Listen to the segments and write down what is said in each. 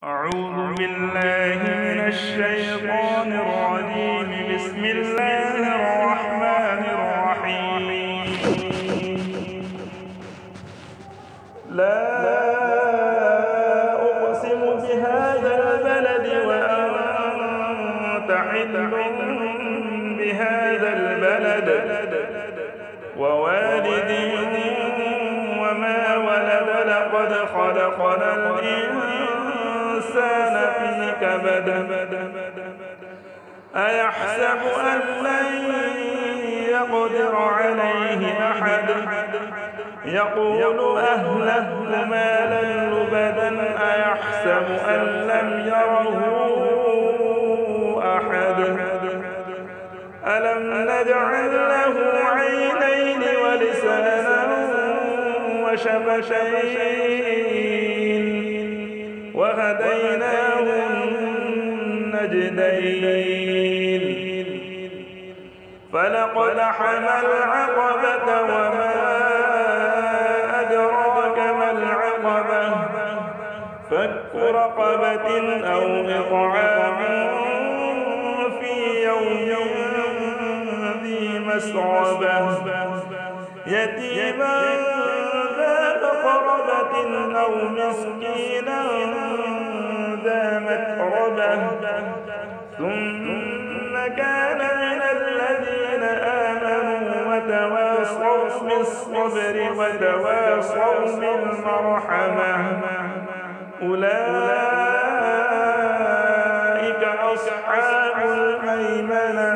أعوذ بالله من الشيطان الرجيم. بسم الله الرحمن الرحيم. لا أقسم بهذا البلد وأنت حل بهذا البلد ووالد وما ولد لقد خلقنا الإنسان في كبد أيحسب أن لن يقدر عليه أحد يقول أهلكت مالا لبدا أيحسب أن لم يره أحد ألم نجعل له عينين ولسانا وشفتين وهديناه النجدين فلاقتحم العقبة وما أدراك ما العقبة فك رقبة أو إطعام في يوم ذي مسغبة يتيما ذا مقربة أو مسكينا ذا متربة ثم كان من الذين آمنوا وتواصوا بالصبر وتواصوا بالمرحمة أولئك أصحاب الميمنة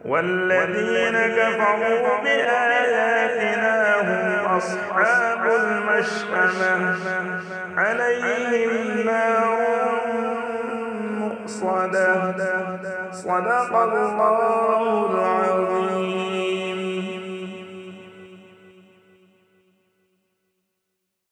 والذين كفروا بآياتنا هم أصحاب المشأمة عليهم نار مؤصدة صدق الله العظيم.